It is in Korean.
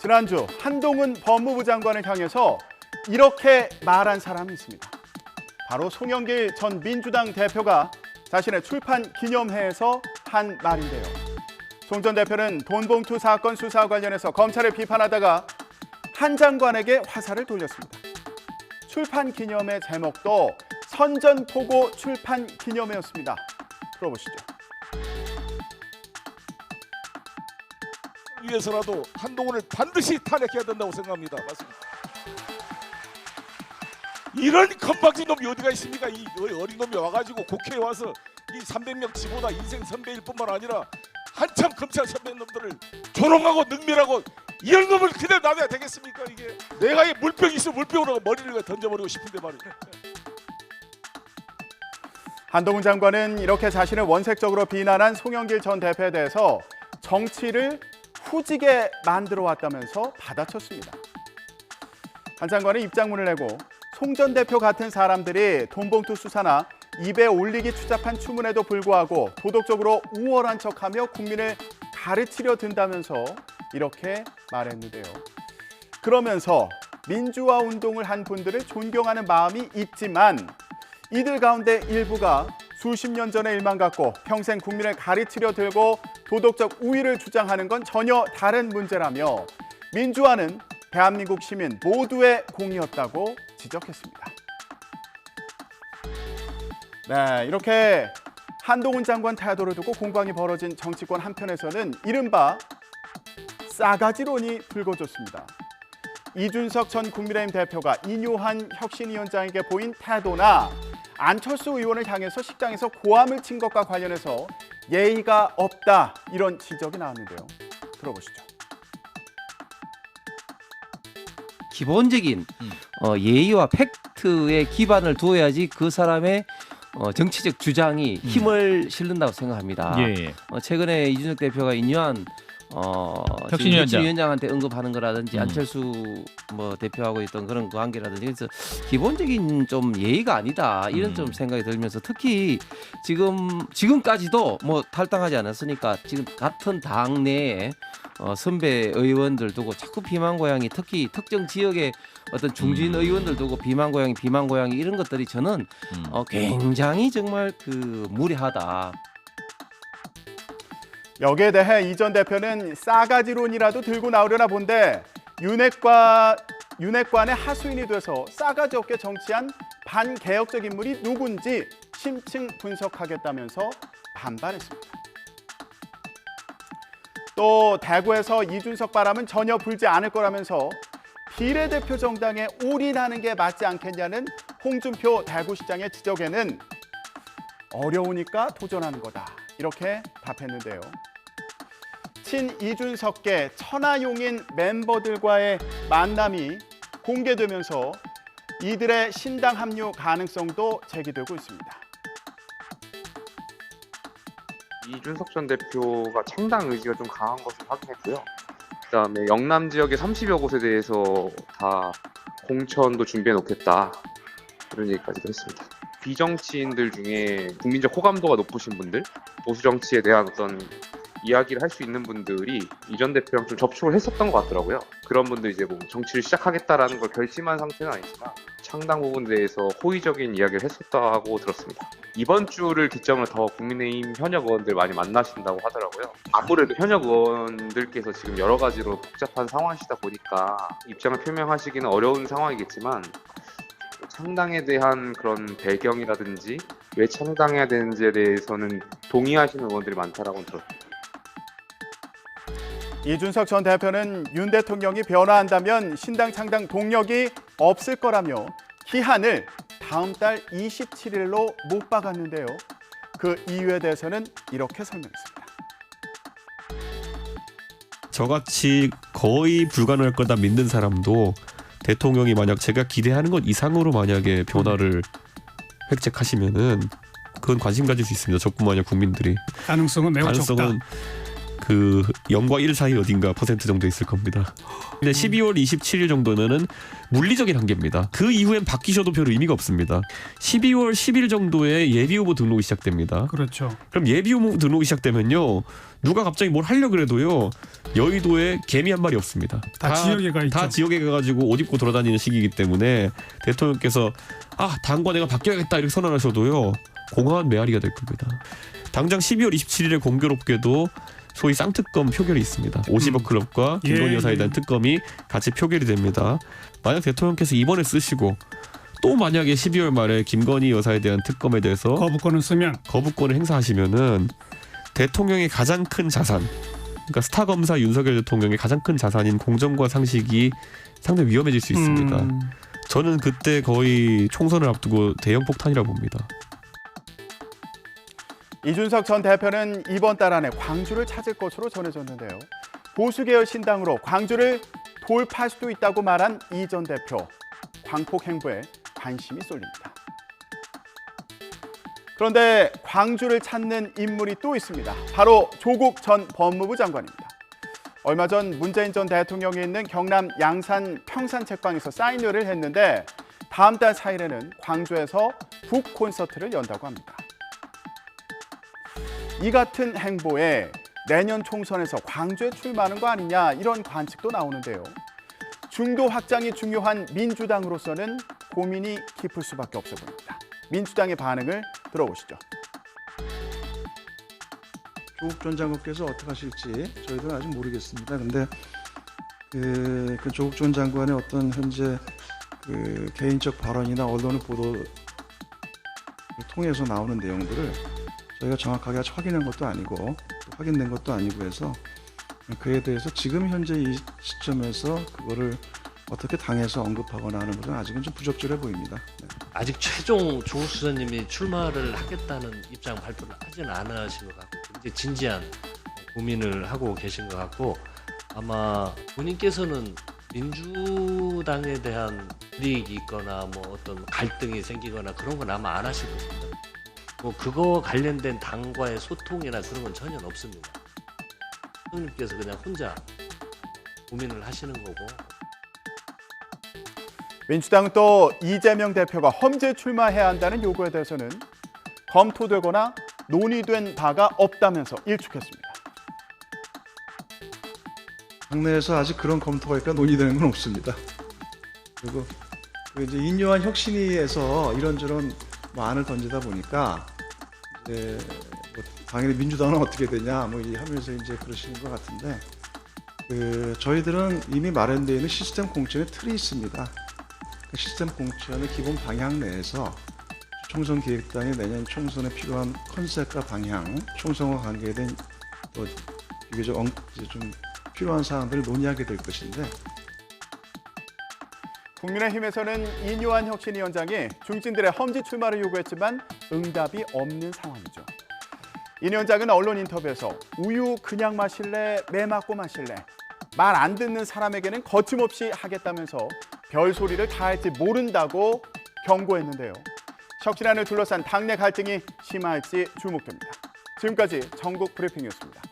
지난주 한동훈 법무부 장관을 향해서 이렇게 말한 사람이 있습니다. 바로 송영길 전 민주당 대표가 자신의 출판 기념회에서 한 말인데요. 송 전 대표는 돈봉투 사건 수사와 관련해서 검찰을 비판하다가 한 장관에게 화살을 돌렸습니다. 출판 기념회 제목도 선전포고 출판 기념회였습니다. 들어보시죠. 위해서라도 한동훈을 반드시 탄핵해야 된다고 생각합니다. 맞습니다. 이런 건방진 놈이 어디가 있습니까? 이 어린 놈이 와가지고 국회에 와서 이 300명 치고다 인생 선배일 뿐만 아니라 한참 검찰 선배놈들을 조롱하고 능멸하고 이런 놈을 그대로 놔둬야 되겠습니까? 이게 내가 이 물병이 있으면 물병으로 머리를 던져버리고 싶은데 말이야. 한동훈 장관은 이렇게 자신을 원색적으로 비난한 송영길 전 대표에 대해서 정치를 후지게 만들어 왔다면서 받아쳤습니다. 한 장관은 입장문을 내고 송 전 대표 같은 사람들이 돈봉투 수사나 입에 올리기 추잡한 추문에도 불구하고 도덕적으로 우월한 척하며 국민을 가르치려 든다면서 이렇게 말했는데요. 그러면서 민주화 운동을 한 분들을 존경하는 마음이 있지만 이들 가운데 일부가 수십 년 전의 일만 갖고 평생 국민을 가르치려 들고 도덕적 우위를 주장하는 건 전혀 다른 문제라며 민주화는 대한민국 시민 모두의 공이었다고 지적했습니다. 네, 이렇게 한동훈 장관 태도를 두고 공방이 벌어진 정치권 한편에서는 이른바 싸가지론이 불거졌습니다. 이준석 전 국민의힘 대표가 인요한 혁신위원장에게 보인 태도나 안철수 의원을 향해서 식당에서 고함을 친 것과 관련해서 예의가 없다 이런 지적이 나왔는데요. 들어보시죠. 기본적인 예의와 팩트에 기반을 두어야지 그 사람의 정치적 주장이 힘을 실른다고 생각합니다. 예. 최근에 이준석 대표가 인요한 혁신위원장한테 언급하는 거라든지 안철수 대표하고 있던 그런 관계라든지 그래서 기본적인 좀 예의가 아니다 이런 좀 생각이 들면서 특히 지금까지도 탈당하지 않았으니까 지금 같은 당 내에 선배 의원들 두고 자꾸 비만고양이 특히 특정 지역의 어떤 중진 의원들 두고 비만고양이 이런 것들이 저는 굉장히 정말 무례하다. 여기에 대해 이 전 대표는 싸가지론이라도 들고 나오려나 본데 윤핵관의 하수인이 돼서 싸가지 없게 정치한 반개혁적 인물이 누군지 심층 분석하겠다면서 반발했습니다. 또 대구에서 이준석 바람은 전혀 불지 않을 거라면서 비례대표 정당에 올인하는 게 맞지 않겠냐는 홍준표 대구시장의 지적에는 어려우니까 도전하는 거다 이렇게 답했는데요. 친 이준석계 천하용인 멤버들과의 만남이 공개되면서 이들의 신당 합류 가능성도 제기되고 있습니다. 이준석 전 대표가 창당 의지가 좀 강한 것을 확인했고요. 그다음에 영남 지역의 30여 곳에 대해서 다 공천도 준비해 놓겠다 이런 얘기까지도 했습니다. 비정치인들 중에 국민적 호감도가 높으신 분들, 보수 정치에 대한 어떤 이야기를 할 수 있는 분들이 이 전 대표랑 좀 접촉을 했었던 것 같더라고요. 그런 분들 이제 정치를 시작하겠다라는 걸 결심한 상태는 아니지만 창당 부분에 대해서 호의적인 이야기를 했었다고 들었습니다. 이번 주를 기점으로 더 국민의힘 현역 의원들 많이 만나신다고 하더라고요. 아무래도 현역 의원들께서 지금 여러 가지로 복잡한 상황이시다 보니까 입장을 표명하시기는 어려운 상황이겠지만 창당에 대한 그런 배경이라든지 왜 창당해야 되는지에 대해서는 동의하시는 의원들이 많다라고 들었습니다. 이준석 전 대표는 윤 대통령이 변화한다면 신당 창당 동력이 없을 거라며 기한을 다음 달 27일로 못 박았는데요. 그 이유에 대해서는 이렇게 설명했습니다. 저같이 거의 불가능할 거다 믿는 사람도 대통령이 만약 제가 기대하는 것 이상으로 만약에 변화를 획책하시면은 그건 관심 가질 수 있습니다. 저뿐만 아니라 국민들이. 가능성은 매우 적다. 그 0과 1 사이 어딘가 퍼센트 정도 있을 겁니다. 근데 12월 27일 정도면은 물리적인 한계입니다. 그 이후엔 바뀌셔도 별 의미가 없습니다. 12월 10일 정도에 예비 후보 등록이 시작됩니다. 그렇죠. 그럼 예비 후보 등록이 시작되면요, 누가 갑자기 뭘 하려 그래도요, 여의도에 개미 한 마리 없습니다. 다 지역에 가 있죠. 다 지역에 가가지고 옷 입고 돌아다니는 시기이기 때문에 대통령께서 당과 내가 바뀌어야겠다 이렇게 선언하셔도요, 공허한 메아리가 될 겁니다. 당장 12월 27일에 공교롭게도 소위 쌍특검 표결이 있습니다. 50억 클럽과 김건희 여사에 대한 특검이 같이 표결이 됩니다. 만약 대통령께서 이번에 쓰시고 또 만약에 12월 말에 김건희 여사에 대한 특검에 대해서 거부권을 행사하시면은 대통령의 가장 큰 자산, 그러니까 스타 검사 윤석열 대통령의 가장 큰 자산인 공정과 상식이 상당히 위험해질 수 있습니다. 저는 그때 거의 총선을 앞두고 대형 폭탄이라고 봅니다. 이준석 전 대표는 이번 달 안에 광주를 찾을 것으로 전해졌는데요. 보수계열 신당으로 광주를 돌파할 수도 있다고 말한 이 전 대표. 광폭 행보에 관심이 쏠립니다. 그런데 광주를 찾는 인물이 또 있습니다. 바로 조국 전 법무부 장관입니다. 얼마 전 문재인 전 대통령이 있는 경남 양산 평산책방에서 사인회를 했는데 다음 달 4일에는 광주에서 북 콘서트를 연다고 합니다. 이 같은 행보에 내년 총선에서 광주에 출마하는 거 아니냐 이런 관측도 나오는데요. 중도 확장이 중요한 민주당으로서는 고민이 깊을 수밖에 없어 보입니다. 민주당의 반응을 들어보시죠. 조국 전 장관께서 어떻게 하실지 저희들은 아직 모르겠습니다. 근데 그 조국 전 장관의 어떤 현재 그 개인적 발언이나 언론의 보도를 통해서 나오는 내용들을 저희가 정확하게 아직 확인한 것도 아니고 확인된 것도 아니고 해서 그에 대해서 지금 현재 이 시점에서 그거를 어떻게 당에서 언급하거나 하는 것은 아직은 좀 부적절해 보입니다. 네. 아직 최종 조국 수석님이 출마를 하겠다는 입장 발표를 하지는 않으신 것 같고 굉장히 진지한 고민을 하고 계신 것 같고 아마 본인께서는 민주당에 대한 불이익이 있거나 뭐 어떤 갈등이 생기거나 그런 건 아마 안 하실 것입니다. 뭐 그거 관련된 당과의 소통이나 그런 건 전혀 없습니다. 수석님께서 그냥 혼자 고민을 하시는 거고. 민주당은 또 이재명 대표가 험지 출마해야 한다는 요구에 대해서는 검토되거나 논의된 바가 없다면서 일축했습니다. 당내에서 아직 그런 검토가 있거나 논의되는 건 없습니다. 그리고 그 이제 인요한 혁신위에서 이런저런 뭐 안을 던지다 보니까 이제 뭐 당연히 민주당은 어떻게 되냐 뭐 하면서 이제 그러시는 것 같은데 그 저희들은 이미 마련되어 있는 시스템 공천의 틀이 있습니다. 그 시스템 공천의 기본 방향 내에서 총선 기획단이 내년 총선에 필요한 컨셉과 방향, 총선과 관계된 또 비교적 좀 필요한 사항들을 논의하게 될 것인데 국민의힘에서는 이뇨한 혁신위원장이 중진들의 험지 출마를 요구했지만 응답이 없는 상황이죠. 이 위원장은 언론 인터뷰에서 우유 그냥 마실래, 매 맞고 마실래, 말 안 듣는 사람에게는 거침없이 하겠다면서 별소리를 다 할지 모른다고 경고했는데요. 혁신안을 둘러싼 당내 갈등이 심화할지 주목됩니다. 지금까지 전국 브리핑이었습니다.